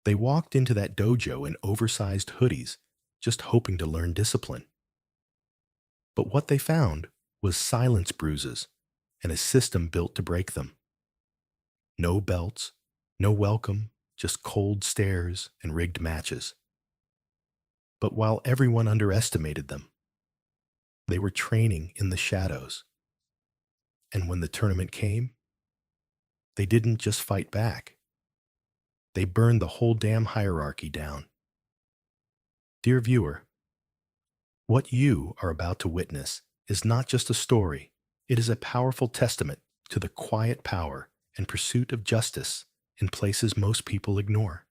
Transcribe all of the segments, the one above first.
They walked into that dojo in oversized hoodies, just hoping to learn discipline. But what they found was silence bruises and a system built to break them. No belts, no welcome, just cold stares and rigged matches. But while everyone underestimated them, they were training in the shadows. And when the tournament came, they didn't just fight back. They burned the whole damn hierarchy down. Dear viewer, what you are about to witness is not just a story, it is a powerful testament to the quiet power and pursuit of justice in places most people ignore.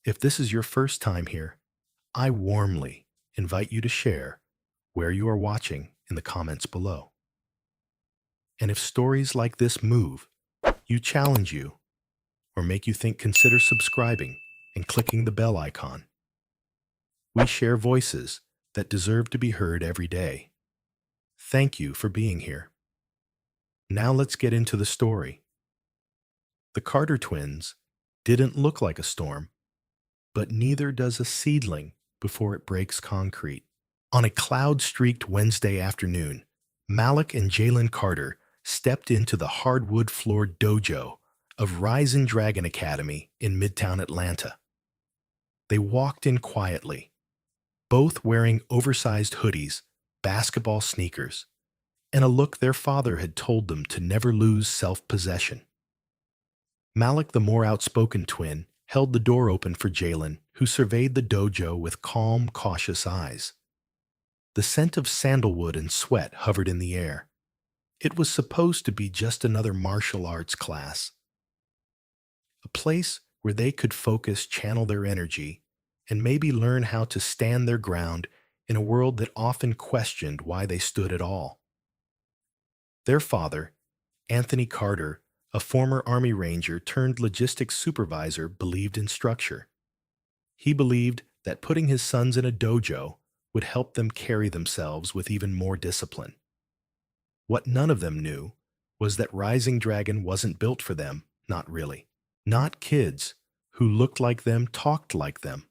If this is your first time here, I warmly invite you to share where you are watching in the comments below. And if stories like this move, challenge you, or make you think, consider subscribing and clicking the bell icon. We share voices that deserve to be heard every day. Thank you for being here. Now let's get into the story. The Carter twins didn't look like a storm, but neither does a seedling before it breaks concrete. On a cloud-streaked Wednesday afternoon, Malik and Jalen Carter stepped into the hardwood-floored dojo of Rising Dragon Academy in Midtown Atlanta. They walked in quietly, both wearing oversized hoodies, basketball sneakers, and a look their father had told them to never lose self-possession. Malik, the more outspoken twin, held the door open for Jalen, who surveyed the dojo with calm, cautious eyes. The scent of sandalwood and sweat hovered in the air. It was supposed to be just another martial arts class. A place where they could focus, channel their energy, and maybe learn how to stand their ground in a world that often questioned why they stood at all. Their father, Anthony Carter, a former Army Ranger turned logistics supervisor, believed in structure. He believed that putting his sons in a dojo would help them carry themselves with even more discipline. What none of them knew was that Rising Dragon wasn't built for them, not really. Not kids who looked like them, talked like them,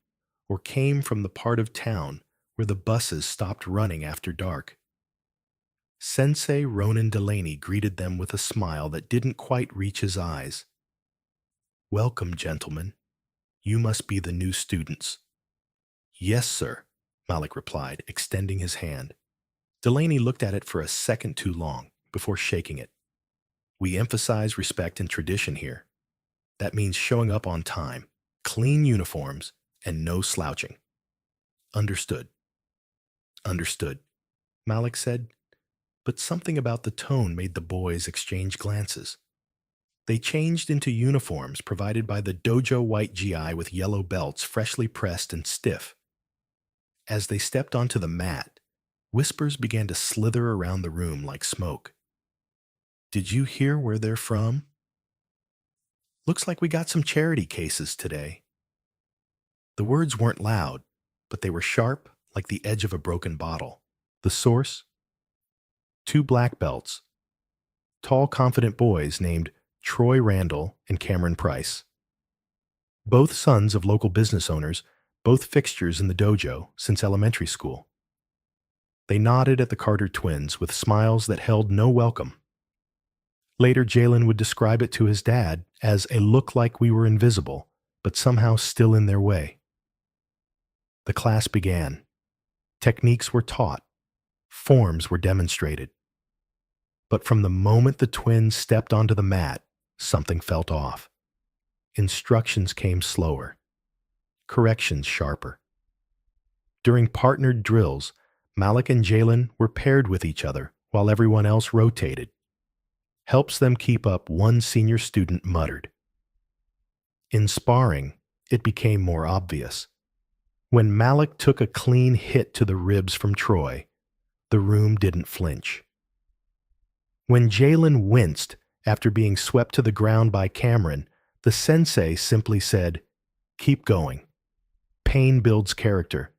or came from the part of town where the buses stopped running after dark. Sensei Ronan Delaney greeted them with a smile that didn't quite reach his eyes. "Welcome, gentlemen. You must be the new students." "Yes, sir," Malik replied, extending his hand. Delaney looked at it for a second too long before shaking it. "We emphasize respect and tradition here. That means showing up on time, clean uniforms, and no slouching." "Understood." "Understood," Malik said, but something about the tone made the boys exchange glances. They changed into uniforms provided by the dojo white GI with yellow belts freshly pressed and stiff. As they stepped onto the mat, whispers began to slither around the room like smoke. "Did you hear where they're from? Looks like we got some charity cases today." The words weren't loud, but they were sharp like the edge of a broken bottle. The source? Two black belts. Tall, confident boys named Troy Randall and Cameron Price. Both sons of local business owners, both fixtures in the dojo since elementary school. They nodded at the Carter twins with smiles that held no welcome. Later, Jalen would describe it to his dad as a look like we were invisible, but somehow still in their way. The class began. Techniques were taught. Forms were demonstrated. But from the moment the twins stepped onto the mat, something felt off. Instructions came slower. Corrections sharper. During partnered drills, Malik and Jalen were paired with each other while everyone else rotated. "Helps them keep up," one senior student muttered. In sparring, it became more obvious. When Malik took a clean hit to the ribs from Troy, the room didn't flinch. When Jalen winced after being swept to the ground by Cameron, the sensei simply said, "Keep going. Pain builds character."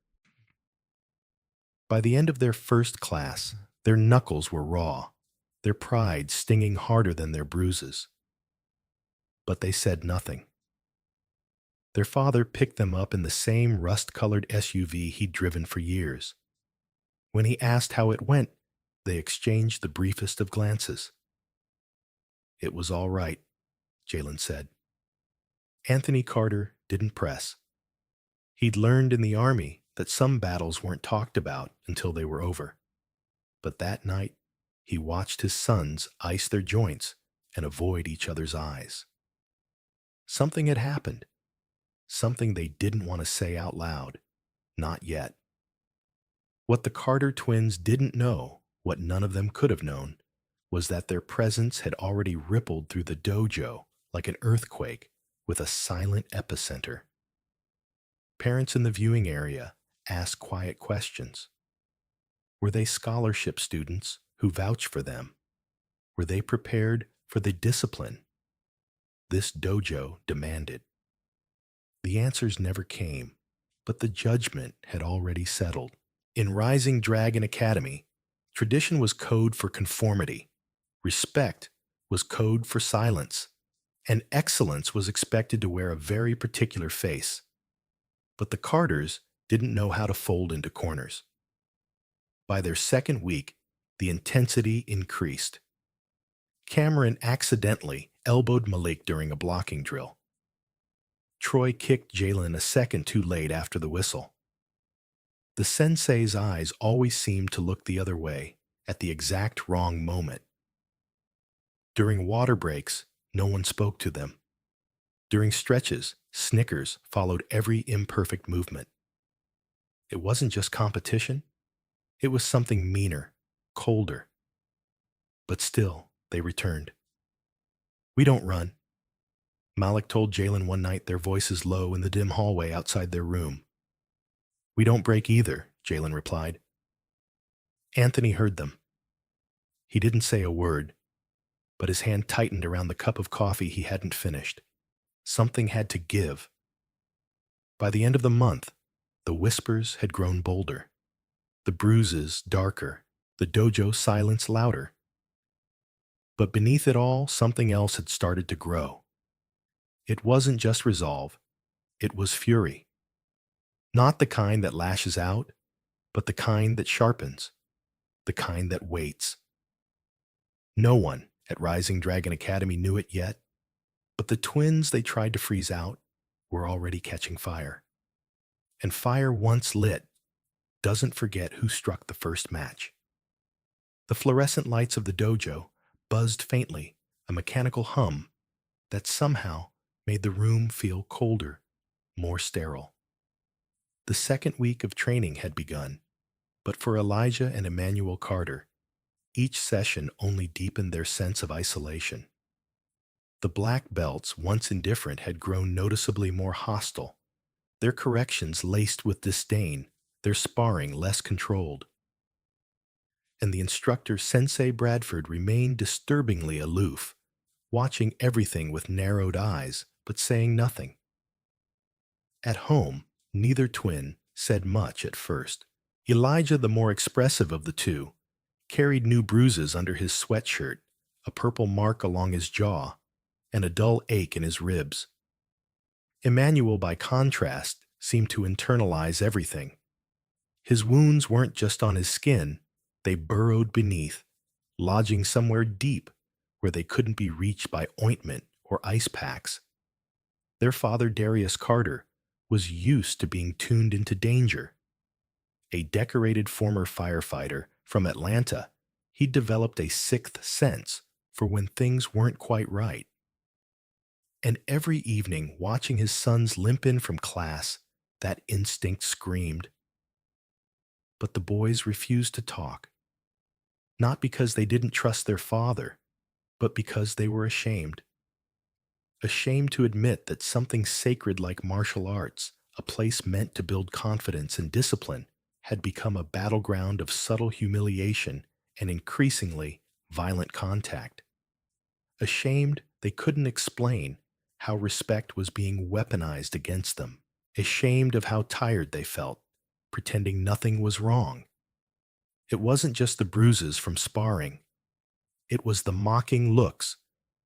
By the end of their first class, their knuckles were raw, their pride stinging harder than their bruises. But they said nothing. Their father picked them up in the same rust-colored SUV he'd driven for years. When he asked how it went, they exchanged the briefest of glances. "It was all right," Jalen said. Anthony Carter didn't press. He'd learned in the Army that some battles weren't talked about until they were over. But that night, he watched his sons ice their joints and avoid each other's eyes. Something had happened, something they didn't want to say out loud, not yet. What the Carter twins didn't know, what none of them could have known, was that their presence had already rippled through the dojo like an earthquake with a silent epicenter. Parents in the viewing area asked quiet questions. Were they scholarship students who vouched for them? Were they prepared for the discipline this dojo demanded? The answers never came, but the judgment had already settled. In Rising Dragon Academy, tradition was code for conformity, respect was code for silence, and excellence was expected to wear a very particular face. But the Carters didn't know how to fold into corners. By their second week, the intensity increased. Cameron accidentally elbowed Malik during a blocking drill. Troy kicked Jalen a second too late after the whistle. The sensei's eyes always seemed to look the other way at the exact wrong moment. During water breaks, no one spoke to them. During stretches, snickers followed every imperfect movement. It wasn't just competition. It was something meaner, colder. But still, they returned. "We don't run," Malik told Jalen one night, their voices low in the dim hallway outside their room. "We don't break either," Jalen replied. Anthony heard them. He didn't say a word, but his hand tightened around the cup of coffee he hadn't finished. Something had to give. By the end of the month, the whispers had grown bolder, the bruises darker, the dojo silence louder. But beneath it all, something else had started to grow. It wasn't just resolve, it was fury. Not the kind that lashes out, but the kind that sharpens, the kind that waits. No one at Rising Dragon Academy knew it yet, but the twins they tried to freeze out were already catching fire. And fire once lit doesn't forget who struck the first match. The fluorescent lights of the dojo buzzed faintly, a mechanical hum that somehow made the room feel colder, more sterile. The second week of training had begun, but for Elijah and Emmanuel Carter, each session only deepened their sense of isolation. The black belts, once indifferent, had grown noticeably more hostile, their corrections laced with disdain, their sparring less controlled. And the instructor, Sensei Bradford, remained disturbingly aloof, watching everything with narrowed eyes, but saying nothing. At home, neither twin said much at first. Elijah, the more expressive of the two, carried new bruises under his sweatshirt, a purple mark along his jaw, and a dull ache in his ribs. Emmanuel, by contrast, seemed to internalize everything. His wounds weren't just on his skin, they burrowed beneath, lodging somewhere deep where they couldn't be reached by ointment or ice packs. Their father, Darius Carter, was used to being tuned into danger. A decorated former firefighter from Atlanta, he developed a sixth sense for when things weren't quite right. And every evening, watching his sons limp in from class, that instinct screamed. But the boys refused to talk. Not because they didn't trust their father, but because they were ashamed. Ashamed to admit that something sacred like martial arts, a place meant to build confidence and discipline, had become a battleground of subtle humiliation and increasingly violent contact. Ashamed they couldn't explain how respect was being weaponized against them. Ashamed of how tired they felt, pretending nothing was wrong. It wasn't just the bruises from sparring. It was the mocking looks,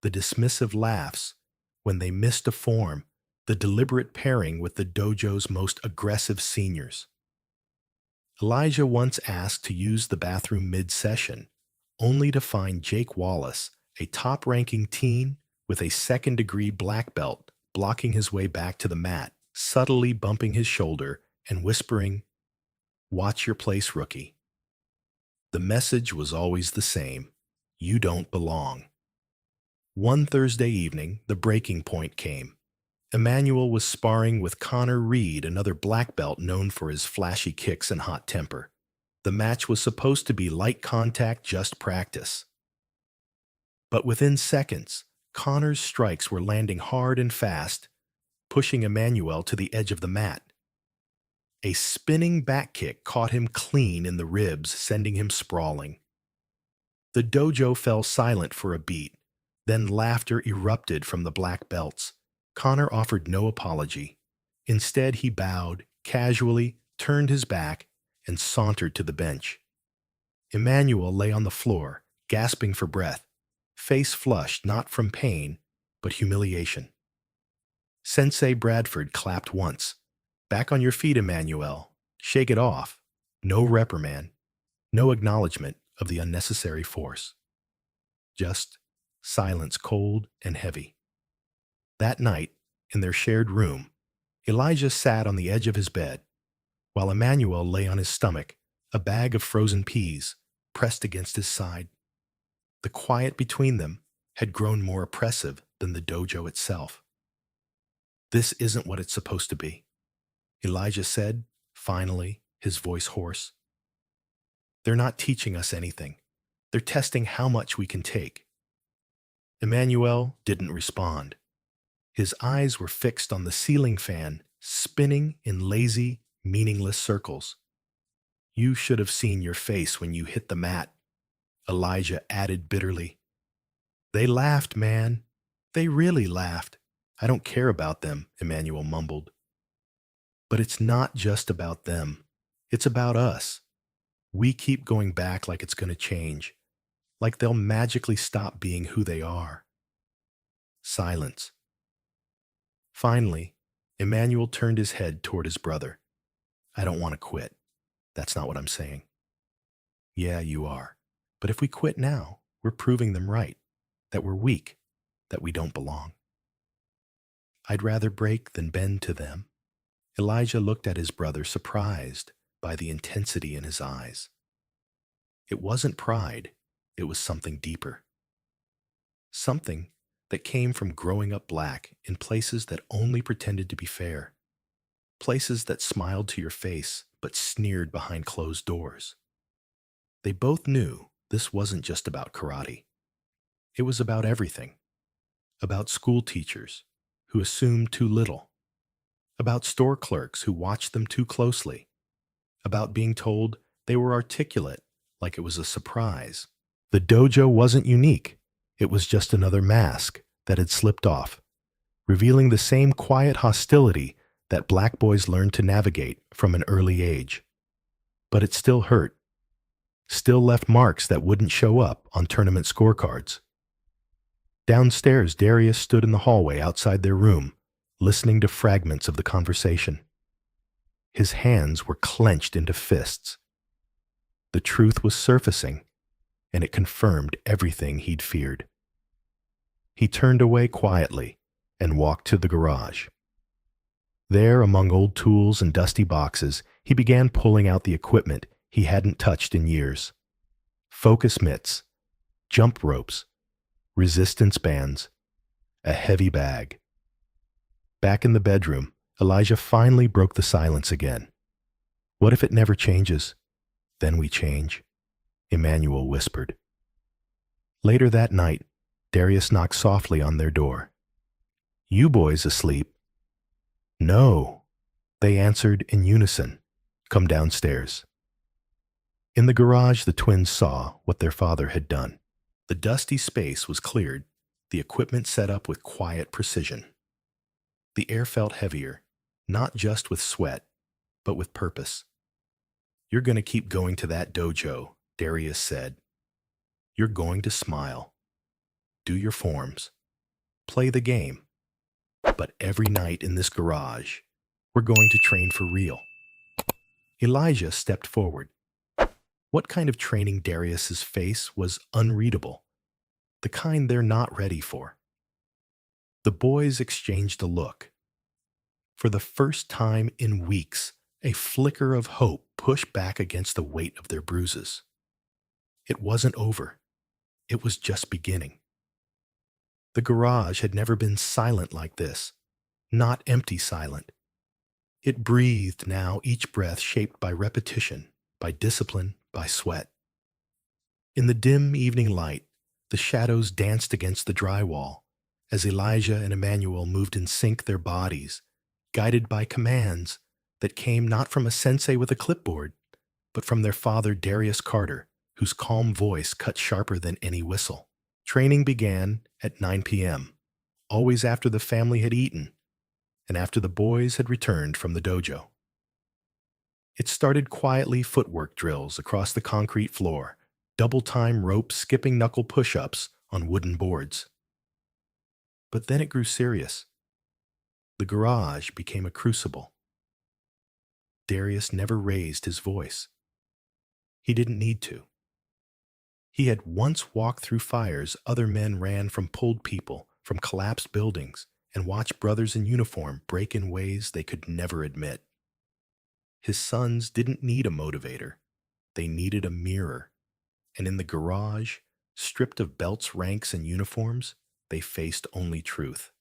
the dismissive laughs, when they missed a form, the deliberate pairing with the dojo's most aggressive seniors. Elijah once asked to use the bathroom mid-session, only to find Jake Wallace, a top-ranking teen with a second-degree black belt, blocking his way back to the mat, subtly bumping his shoulder and whispering, "Watch your place, rookie." The message was always the same: you don't belong. One Thursday evening, the breaking point came. Emmanuel was sparring with Connor Reed, another black belt known for his flashy kicks and hot temper. The match was supposed to be light contact, just practice. But within seconds, Connor's strikes were landing hard and fast, pushing Emmanuel to the edge of the mat. A spinning back kick caught him clean in the ribs, sending him sprawling. The dojo fell silent for a beat, then laughter erupted from the black belts. Connor offered no apology. Instead, he bowed, casually, turned his back, and sauntered to the bench. Emmanuel lay on the floor, gasping for breath, face flushed not from pain, but humiliation. Sensei Bradford clapped once. "Back on your feet, Emmanuel. Shake it off." No reprimand, no acknowledgement of the unnecessary force. Just silence, cold and heavy. That night, in their shared room, Elijah sat on the edge of his bed, while Emmanuel lay on his stomach, a bag of frozen peas pressed against his side. The quiet between them had grown more oppressive than the dojo itself. "This isn't what it's supposed to be," Elijah said, finally, his voice hoarse. "They're not teaching us anything. They're testing how much we can take." Emmanuel didn't respond. His eyes were fixed on the ceiling fan, spinning in lazy, meaningless circles. "You should have seen your face when you hit the mat," Elijah added bitterly. "They laughed, man. They really laughed. I don't care about them," Emmanuel mumbled. "But it's not just about them. It's about us. We keep going back like it's going to change, like they'll magically stop being who they are." Silence. Finally, Emmanuel turned his head toward his brother. "I don't want to quit. That's not what I'm saying." "Yeah, you are. But if we quit now, we're proving them right, that we're weak, that we don't belong." "I'd rather break than bend to them." Elijah looked at his brother, surprised by the intensity in his eyes. It wasn't pride, it was something deeper. Something that came from growing up black in places that only pretended to be fair. Places that smiled to your face but sneered behind closed doors. They both knew this wasn't just about karate. It was about everything. About school teachers who assumed too little. About store clerks who watched them too closely. About being told they were articulate like it was a surprise. The dojo wasn't unique. It was just another mask that had slipped off, revealing the same quiet hostility that black boys learned to navigate from an early age. But it still hurt. Still left marks that wouldn't show up on tournament scorecards. Downstairs, Darius stood in the hallway outside their room, listening to fragments of the conversation. His hands were clenched into fists. The truth was surfacing, and it confirmed everything he'd feared. He turned away quietly and walked to the garage. There, among old tools and dusty boxes, he began pulling out the equipment he hadn't touched in years. Focus mitts, jump ropes, resistance bands, a heavy bag. Back in the bedroom, Elijah finally broke the silence again. "What if it never changes? Then we change," Emmanuel whispered. Later that night, Darius knocked softly on their door. "You boys asleep?" "No," they answered in unison. "Come downstairs." In the garage, the twins saw what their father had done. The dusty space was cleared, the equipment set up with quiet precision. The air felt heavier, not just with sweat, but with purpose. "You're going to keep going to that dojo," Darius said. "You're going to smile. Do your forms. Play the game. But every night in this garage, we're going to train for real. Elijah stepped forward. What kind of training Darius's face was unreadable, the kind they're not ready for. The boys exchanged a look. For the first time in weeks, a flicker of hope pushed back against the weight of their bruises. It wasn't over. It was just beginning. The garage had never been silent like this, not empty silent. It breathed now, each breath shaped by repetition, by discipline, by sweat. In the dim evening light, the shadows danced against the drywall as Elijah and Emmanuel moved in sync their bodies, guided by commands that came not from a sensei with a clipboard, but from their father Darius Carter, whose calm voice cut sharper than any whistle. Training began at 9 p.m., always after the family had eaten and after the boys had returned from the dojo. It started quietly, footwork drills across the concrete floor, double-time rope skipping knuckle push-ups on wooden boards. But then it grew serious. The garage became a crucible. Darius never raised his voice. He didn't need to. He had once walked through fires other men ran from, pulled people from collapsed buildings, and watched brothers in uniform break in ways they could never admit. His sons didn't need a motivator. They needed a mirror. And in the garage, stripped of belts, ranks, and uniforms, they faced only truth.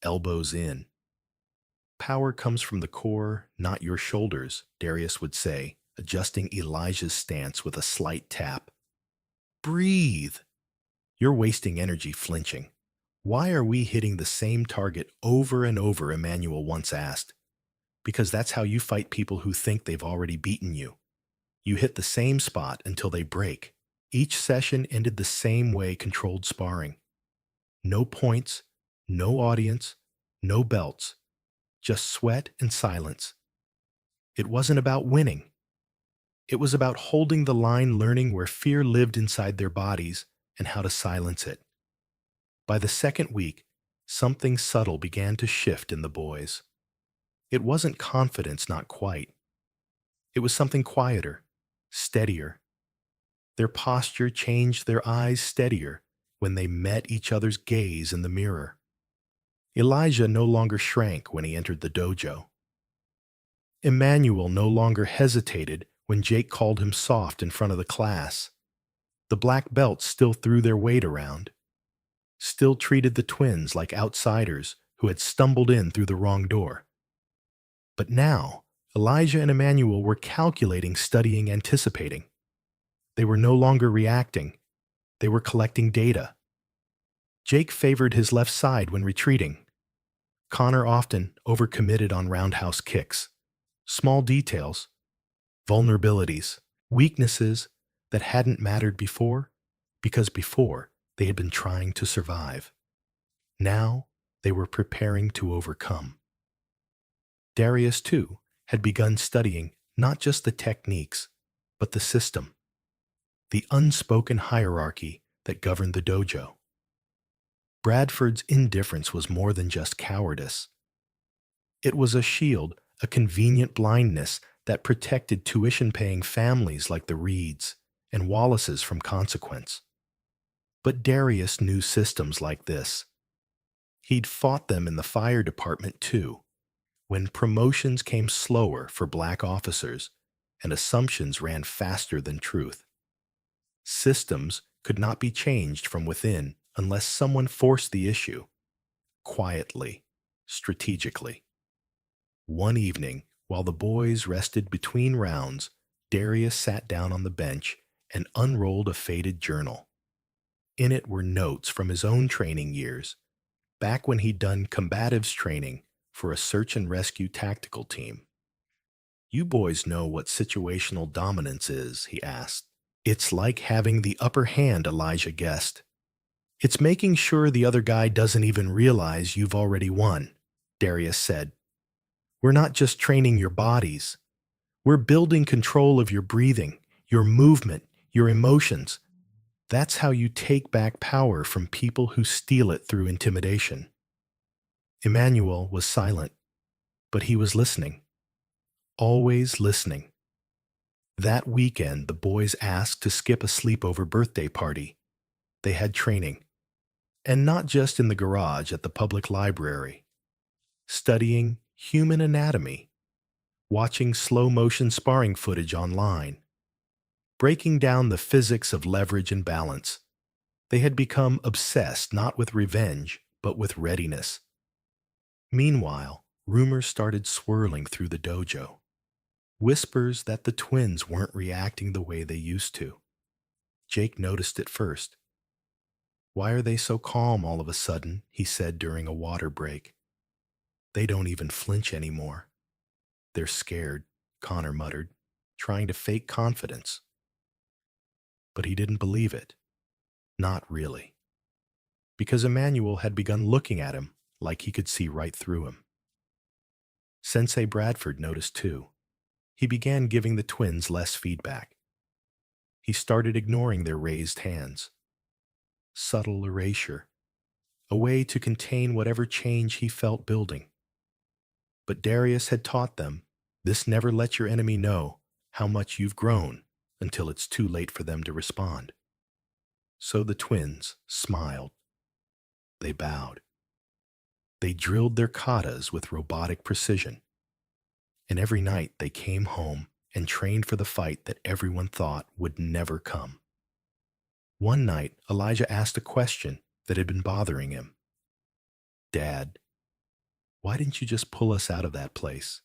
Elbows in. Power comes from the core, not your shoulders, Darius would say, adjusting Elijah's stance with a slight tap. Breathe. You're wasting energy flinching. Why are we hitting the same target over and over, Emmanuel once asked. Because that's how you fight people who think they've already beaten you. You hit the same spot until they break. Each session ended the same way, controlled sparring. No points, no audience, no belts, just sweat and silence. It wasn't about winning. It was about holding the line, learning where fear lived inside their bodies and how to silence it. By the second week, something subtle began to shift in the boys. It wasn't confidence, not quite. It was something quieter, steadier. Their posture changed, their eyes steadier when they met each other's gaze in the mirror. Elijah no longer shrank when he entered the dojo. Emmanuel no longer hesitated when Jake called him soft in front of the class. The black belts still threw their weight around, still treated the twins like outsiders who had stumbled in through the wrong door. But now, Elijah and Emmanuel were calculating, studying, anticipating. They were no longer reacting. They were collecting data. Jake favored his left side when retreating. Connor often overcommitted on roundhouse kicks. Small details, vulnerabilities, weaknesses that hadn't mattered before, because before they had been trying to survive. Now they were preparing to overcome. Darius, too, had begun studying not just the techniques, but the system, the unspoken hierarchy that governed the dojo. Bradford's indifference was more than just cowardice. It was a shield, a convenient blindness that protected tuition-paying families like the Reeds and Wallaces from consequence. But Darius knew systems like this. He'd fought them in the fire department, too, when promotions came slower for black officers and assumptions ran faster than truth. Systems could not be changed from within unless someone forced the issue, quietly, strategically. One evening, while the boys rested between rounds, Darius sat down on the bench and unrolled a faded journal. In it were notes from his own training years, back when he'd done combatives training for a search and rescue tactical team. "You boys know what situational dominance is," he asked. "It's like having the upper hand," Elijah guessed. "It's making sure the other guy doesn't even realize you've already won," Darius said. "We're not just training your bodies. We're building control of your breathing, your movement, your emotions. That's how you take back power from people who steal it through intimidation." Emmanuel was silent, but he was listening, always listening. That weekend, the boys asked to skip a sleepover birthday party. They had training, and not just in the garage at the public library, studying human anatomy, watching slow-motion sparring footage online, breaking down the physics of leverage and balance. They had become obsessed not with revenge, but with readiness. Meanwhile, rumors started swirling through the dojo. Whispers that the twins weren't reacting the way they used to. Jake noticed it first. "Why are they so calm all of a sudden?" he said during a water break. "They don't even flinch anymore." "They're scared," Connor muttered, trying to fake confidence. But he didn't believe it. Not really. Because Emmanuel had begun looking at him like he could see right through him. Sensei Bradford noticed too. He began giving the twins less feedback. He started ignoring their raised hands. Subtle erasure, a way to contain whatever change he felt building. But Darius had taught them, this: never let your enemy know how much you've grown until it's too late for them to respond. So the twins smiled. They bowed. They drilled their katas with robotic precision. And every night they came home and trained for the fight that everyone thought would never come. One night, Elijah asked a question that had been bothering him. "Dad, why didn't you just pull us out of that place?"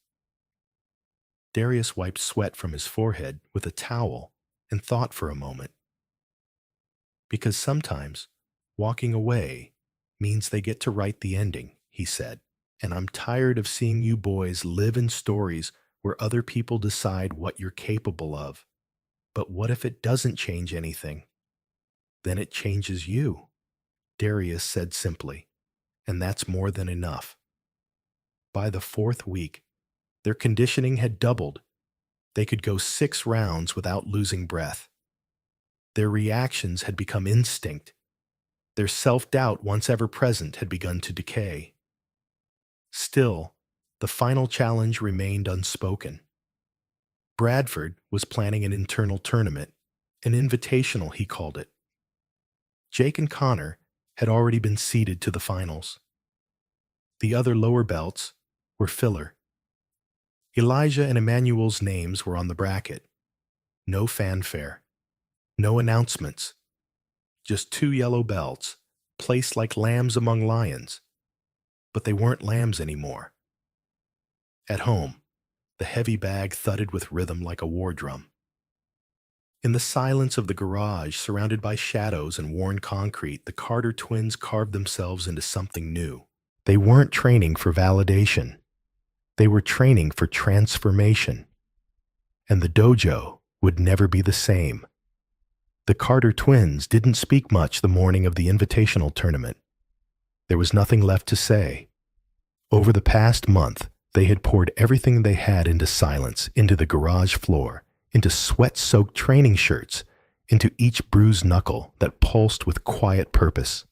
Darius wiped sweat from his forehead with a towel and thought for a moment. "Because sometimes walking away means they get to write the ending," he said. "And I'm tired of seeing you boys live in stories where other people decide what you're capable of. But what if it doesn't change anything?" "Then it changes you," Darius said simply, "and that's more than enough." By the fourth week, their conditioning had doubled. They could go 6 rounds without losing breath. Their reactions had become instinct. Their self-doubt, once ever present, had begun to decay. Still, the final challenge remained unspoken. Bradford was planning an internal tournament, an invitational he called it. Jake and Connor had already been seeded to the finals. The other lower belts were filler. Elijah and Emmanuel's names were on the bracket. No fanfare, no announcements, just 2 yellow belts, placed like lambs among lions. But they weren't lambs anymore. At home, the heavy bag thudded with rhythm like a war drum. In the silence of the garage, surrounded by shadows and worn concrete, the Carter twins carved themselves into something new. They weren't training for validation. They were training for transformation. And the dojo would never be the same. The Carter twins didn't speak much the morning of the invitational tournament. There was nothing left to say. Over the past month, they had poured everything they had into silence, into the garage floor, into sweat-soaked training shirts, into each bruised knuckle that pulsed with quiet purpose.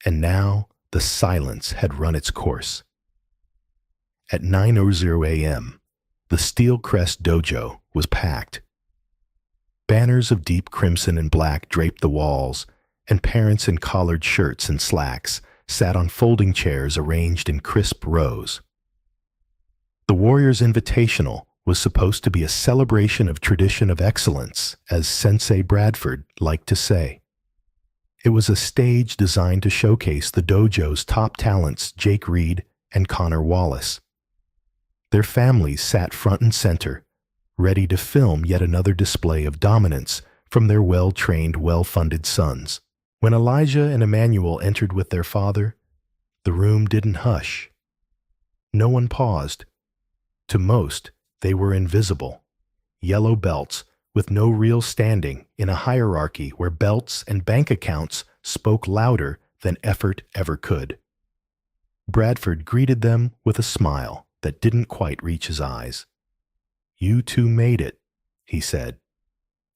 And now the silence had run its course. At 9:00 a.m., the Steel Crest Dojo was packed. Banners of deep crimson and black draped the walls, and parents in collared shirts and slacks sat on folding chairs arranged in crisp rows. The Warriors Invitational was supposed to be a celebration of tradition of excellence, as Sensei Bradford liked to say. It was a stage designed to showcase the dojo's top talents, Jake Reed and Connor Wallace. Their families sat front and center, ready to film yet another display of dominance from their well-trained, well-funded sons. When Elijah and Emmanuel entered with their father, the room didn't hush. No one paused. To most, they were invisible, yellow belts with no real standing in a hierarchy where belts and bank accounts spoke louder than effort ever could. Bradford greeted them with a smile that didn't quite reach his eyes. "You two made it," he said.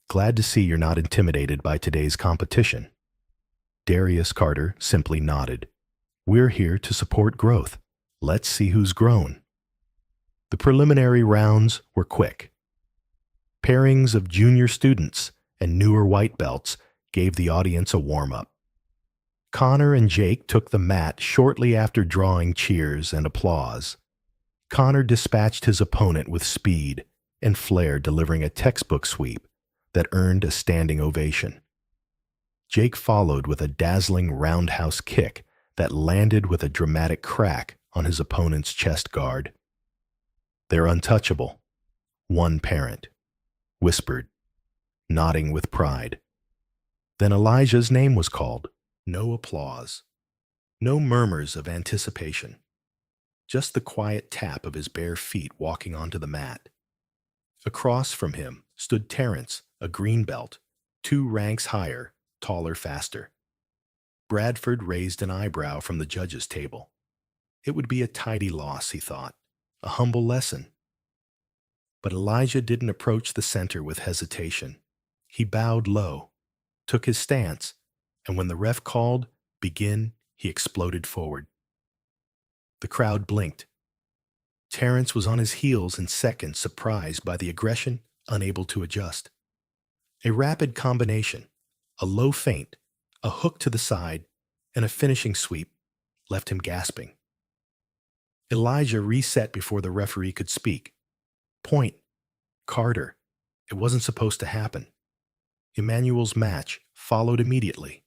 "Glad to see you're not intimidated by today's competition." Darius Carter simply nodded. We're here to support growth. Let's see who's grown. The preliminary rounds were quick. Pairings of junior students and newer white belts gave the audience a warm-up. Connor and Jake took the mat shortly after drawing cheers and applause. Connor dispatched his opponent with speed and flair, delivering a textbook sweep that earned a standing ovation. Jake followed with a dazzling roundhouse kick that landed with a dramatic crack on his opponent's chest guard. "They're untouchable," one parent whispered, nodding with pride. Then Elijah's name was called. No applause, no murmurs of anticipation, just the quiet tap of his bare feet walking onto the mat. Across from him stood Terrence, a green belt, 2 ranks higher, taller, faster. Bradford raised an eyebrow from the judges' table. It would be a tidy loss, he thought, a humble lesson. But Elijah didn't approach the center with hesitation. He bowed low, took his stance, and when the ref called, "Begin," he exploded forward. The crowd blinked. Terrence was on his heels in seconds, surprised by the aggression, unable to adjust. A rapid combination, a low feint, a hook to the side, and a finishing sweep left him gasping. Elijah reset before the referee could speak. "Point. Carter. It wasn't supposed to happen." Emmanuel's match followed immediately.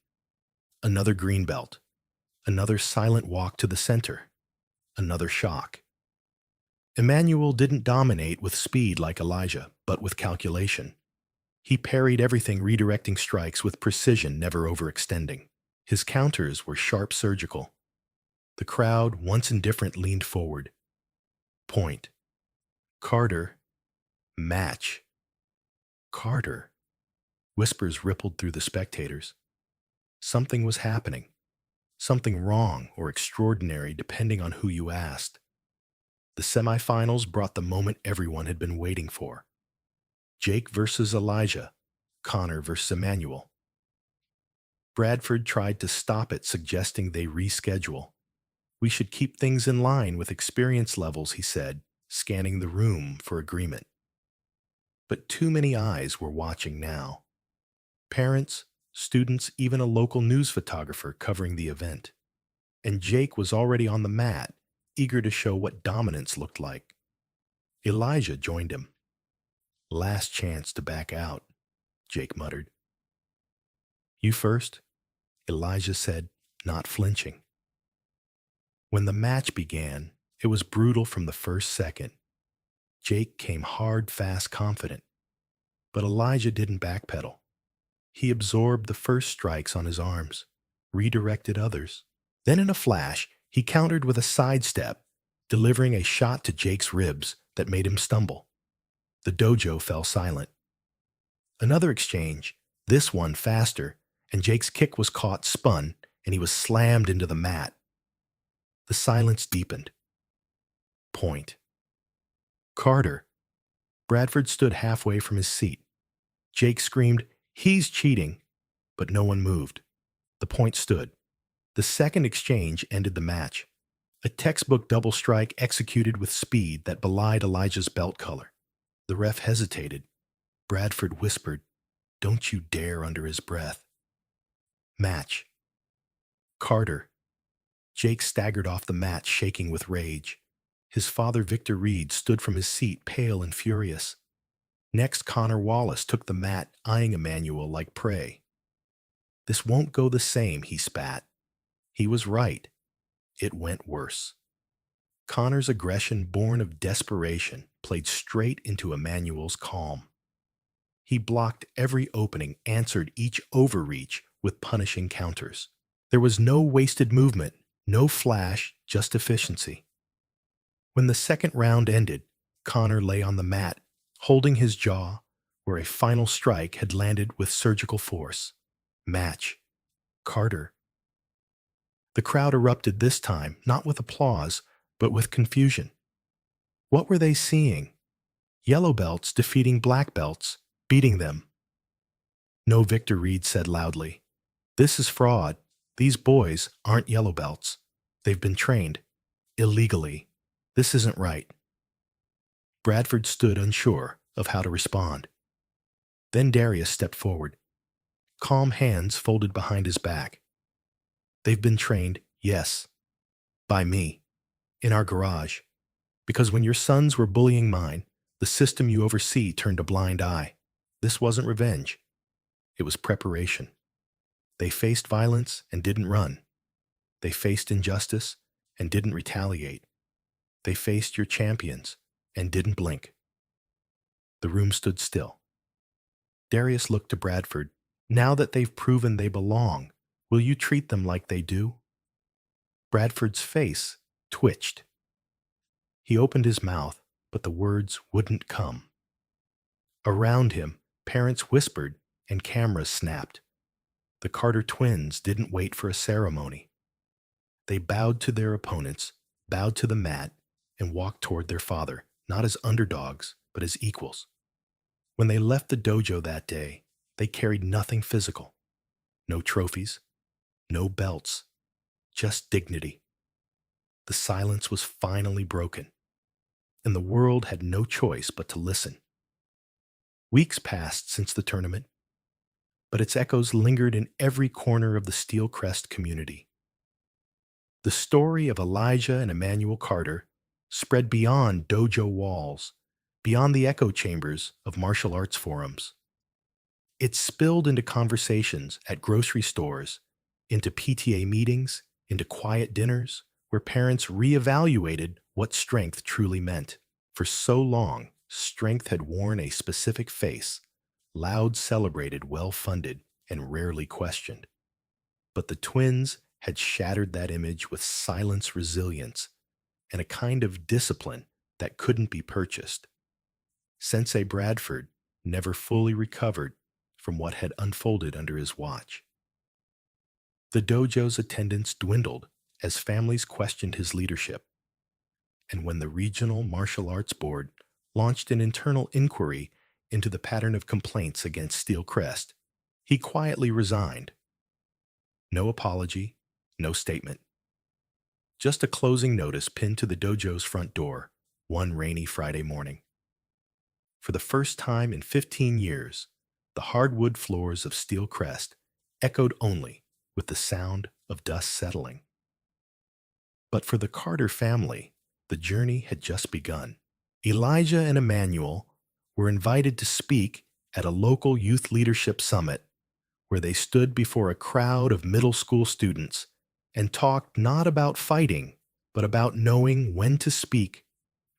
Another green belt. Another silent walk to the center. Another shock. Emmanuel didn't dominate with speed like Elijah, but with calculation. He parried everything, redirecting strikes with precision, never overextending. His counters were sharp, surgical. The crowd, once indifferent, leaned forward. Point. Carter. Match. Carter. Whispers rippled through the spectators. Something was happening. Something wrong or extraordinary, depending on who you asked. The semifinals brought the moment everyone had been waiting for. Jake versus Elijah, Connor versus Emmanuel. Bradford tried to stop it, suggesting they reschedule. "We should keep things in line with experience levels," he said, scanning the room for agreement. But too many eyes were watching now. Parents, students, even a local news photographer covering the event. And Jake was already on the mat, eager to show what dominance looked like. Elijah joined him. "Last chance to back out," Jake muttered. "You first," Elijah said, not flinching. When the match began, it was brutal from the first second. Jake came hard, fast, confident. But Elijah didn't backpedal. He absorbed the first strikes on his arms, redirected others. Then in a flash, he countered with a sidestep, delivering a shot to Jake's ribs that made him stumble. The dojo fell silent. Another exchange, this one faster, and Jake's kick was caught, spun, and he was slammed into the mat. The silence deepened. Point. Carter. Bradford stood halfway from his seat. Jake screamed, "He's cheating," but no one moved. The point stood. The second exchange ended the match. A textbook double strike executed with speed that belied Elijah's belt color. The ref hesitated. Bradford whispered, "Don't you dare," under his breath. Match. Carter. Jake staggered off the mat, shaking with rage. His father, Victor Reed, stood from his seat, pale and furious. Next, Connor Wallace took the mat, eyeing Emmanuel like prey. "This won't go the same," he spat. He was right. It went worse. Connor's aggression, born of desperation, played straight into Emmanuel's calm. He blocked every opening, answered each overreach with punishing counters. There was no wasted movement, no flash, just efficiency. When the second round ended, Connor lay on the mat, holding his jaw, where a final strike had landed with surgical force. Match. Carter. The crowd erupted this time, not with applause, but with confusion. What were they seeing? Yellow belts defeating black belts, beating them. "No," Victor Reed said loudly. "This is fraud. These boys aren't yellow belts." They've been trained. Illegally. This isn't right. Bradford stood unsure of how to respond. Then Darius stepped forward, calm hands folded behind his back. They've been trained, yes, by me, in our garage. Because when your sons were bullying mine, the system you oversee turned a blind eye. This wasn't revenge. It was preparation. They faced violence and didn't run. They faced injustice and didn't retaliate. They faced your champions and didn't blink. The room stood still. Darius looked to Bradford. Now that they've proven they belong, will you treat them like they do? Bradford's face twitched. He opened his mouth, but the words wouldn't come. Around him, parents whispered and cameras snapped. The Carter twins didn't wait for a ceremony. They bowed to their opponents, bowed to the mat, and walked toward their father, not as underdogs, but as equals. When they left the dojo that day, they carried nothing physical. No trophies, no belts, just dignity. The silence was finally broken, and the world had no choice but to listen. Weeks passed since the tournament, but its echoes lingered in every corner of the Steel Crest community. The story of Elijah and Emmanuel Carter spread beyond dojo walls, beyond the echo chambers of martial arts forums. It spilled into conversations at grocery stores, into PTA meetings, into quiet dinners, where parents reevaluated what strength truly meant. For so long, strength had worn a specific face, loud, celebrated, well-funded, and rarely questioned. But the twins had shattered that image with silence, resilience, and a kind of discipline that couldn't be purchased. Sensei Bradford never fully recovered from what had unfolded under his watch. The dojo's attendance dwindled as families questioned his leadership. And when the Regional Martial Arts Board launched an internal inquiry into the pattern of complaints against Steel Crest, he quietly resigned. No apology, no statement. Just a closing notice pinned to the dojo's front door one rainy Friday morning. For the first time in 15 years, the hardwood floors of Steel Crest echoed only with the sound of dust settling. But for the Carter family, the journey had just begun. Elijah and Emmanuel were invited to speak at a local youth leadership summit where they stood before a crowd of middle school students and talked not about fighting, but about knowing when to speak,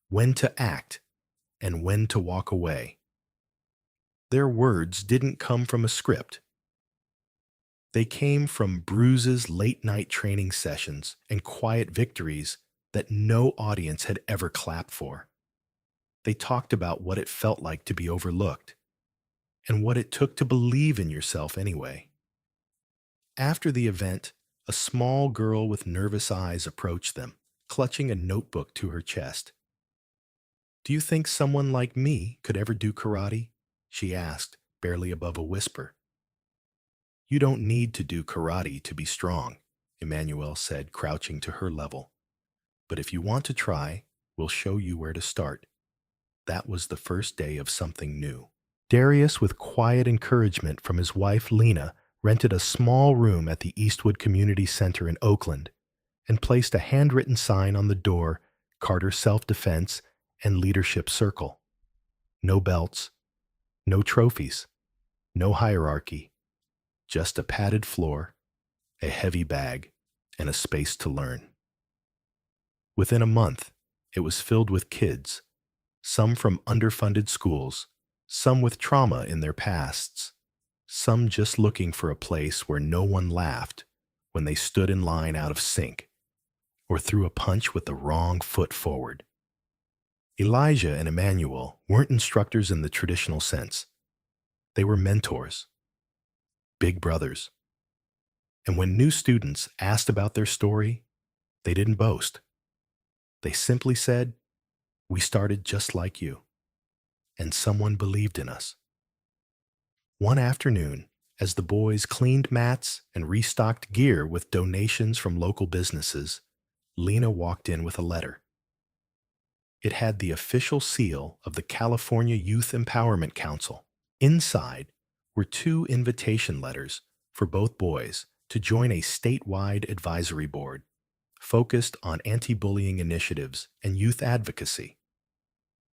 when to act, and when to walk away. Their words didn't come from a script. They came from bruises, late-night training sessions, and quiet victories that no audience had ever clapped for. They talked about what it felt like to be overlooked, and what it took to believe in yourself anyway. After the event, a small girl with nervous eyes approached them, clutching a notebook to her chest. "Do you think someone like me could ever do karate?" she asked, barely above a whisper. "You don't need to do karate to be strong," Emmanuel said, crouching to her level. "But if you want to try, we'll show you where to start." That was the first day of something new. Darius, with quiet encouragement from his wife Lena, rented a small room at the Eastwood Community Center in Oakland and placed a handwritten sign on the door, Carter Self-Defense and Leadership Circle. No belts, no trophies, no hierarchy, just a padded floor, a heavy bag, and a space to learn. Within a month, it was filled with kids, some from underfunded schools, some with trauma in their pasts, some just looking for a place where no one laughed when they stood in line out of sync or threw a punch with the wrong foot forward. Elijah and Emmanuel weren't instructors in the traditional sense. They were mentors, big brothers. And when new students asked about their story, they didn't boast. They simply said, "We started just like you, and someone believed in us." One afternoon, as the boys cleaned mats and restocked gear with donations from local businesses, Lena walked in with a letter. It had the official seal of the California Youth Empowerment Council. Inside were two invitation letters for both boys to join a statewide advisory board focused on anti-bullying initiatives and youth advocacy.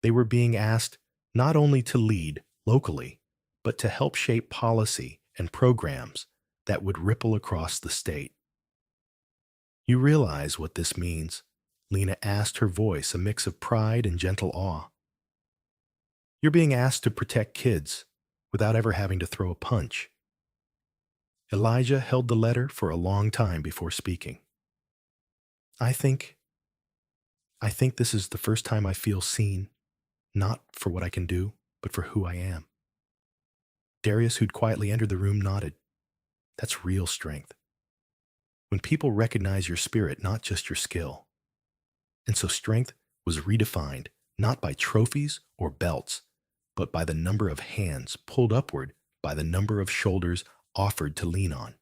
They were being asked not only to lead locally, but to help shape policy and programs that would ripple across the state. You realize what this means? Lena asked, her voice a mix of pride and gentle awe. You're being asked to protect kids without ever having to throw a punch. Elijah held the letter for a long time before speaking. I think this is the first time I feel seen, not for what I can do, but for who I am. Darius, who'd quietly entered the room, nodded. That's real strength. When people recognize your spirit, not just your skill. And so strength was redefined not by trophies or belts, but by the number of hands pulled upward by the number of shoulders offered to lean on.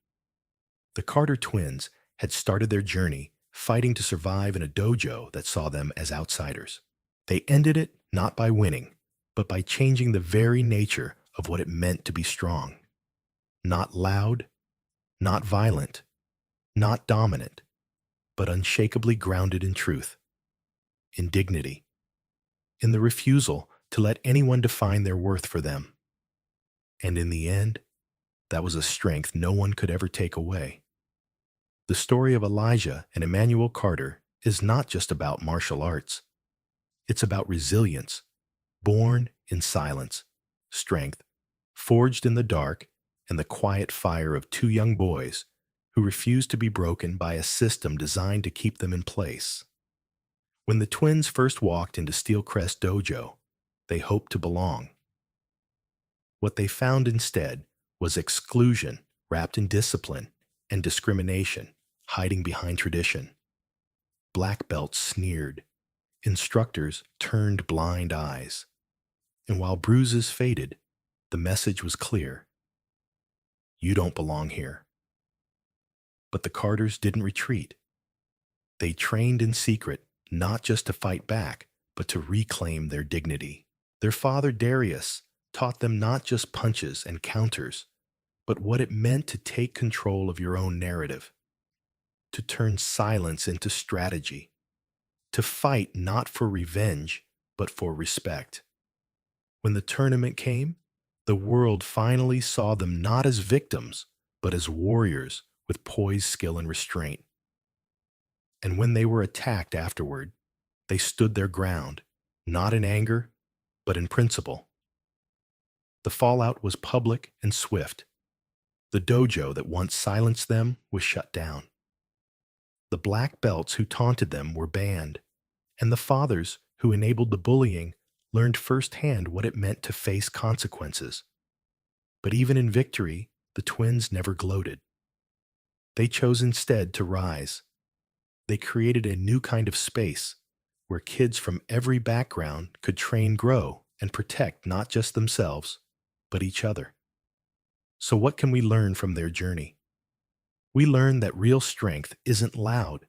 The Carter twins had started their journey fighting to survive in a dojo that saw them as outsiders. They ended it not by winning, but by changing the very nature of what it meant to be strong. Not loud, not violent, not dominant, but unshakably grounded in truth, in dignity, in the refusal to let anyone define their worth for them. And in the end, that was a strength no one could ever take away. The story of Elijah and Emmanuel Carter is not just about martial arts. It's about resilience, born in silence, strength, forged in the dark and the quiet fire of two young boys who refused to be broken by a system designed to keep them in place. When the twins first walked into Steelcrest Dojo, they hoped to belong. What they found instead was exclusion wrapped in discipline and discrimination hiding behind tradition. Black belts sneered, instructors turned blind eyes, and while bruises faded, the message was clear. You don't belong here. But the Carters didn't retreat. They trained in secret, not just to fight back, but to reclaim their dignity. Their father Darius taught them not just punches and counters, but what it meant to take control of your own narrative, to turn silence into strategy, to fight not for revenge, but for respect. When the tournament came, the world finally saw them not as victims, but as warriors with poise, skill, and restraint. And when they were attacked afterward, they stood their ground, not in anger, but in principle. The fallout was public and swift. The dojo that once silenced them was shut down. The black belts who taunted them were banned, and the fathers who enabled the bullying learned firsthand what it meant to face consequences. But even in victory, the twins never gloated. They chose instead to rise. They created a new kind of space where kids from every background could train, grow, and protect not just themselves, but each other. So what can we learn from their journey? We learn that real strength isn't loud.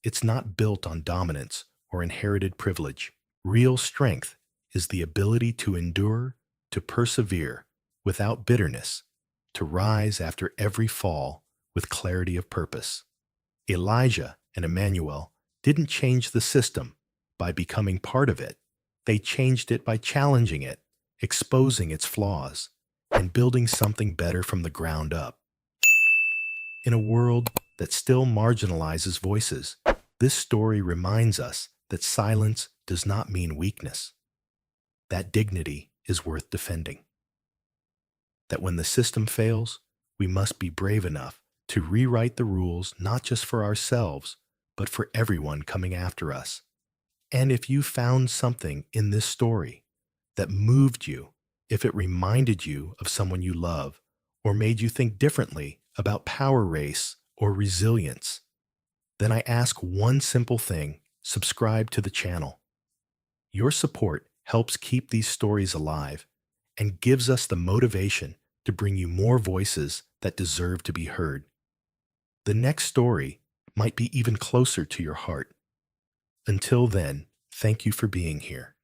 It's not built on dominance or inherited privilege. Real strength is the ability to endure, to persevere without bitterness, to rise after every fall with clarity of purpose. Elijah and Emmanuel didn't change the system by becoming part of it. They changed it by challenging it, exposing its flaws, and building something better from the ground up. In a world that still marginalizes voices, this story reminds us that silence does not mean weakness. That dignity is worth defending. That when the system fails, we must be brave enough to rewrite the rules not just for ourselves, but for everyone coming after us. And if you found something in this story that moved you, if it reminded you of someone you love, or made you think differently about power race or resilience, then I ask one simple thing: subscribe to the channel. Your support helps keep these stories alive and gives us the motivation to bring you more voices that deserve to be heard. The next story might be even closer to your heart. Until then, thank you for being here.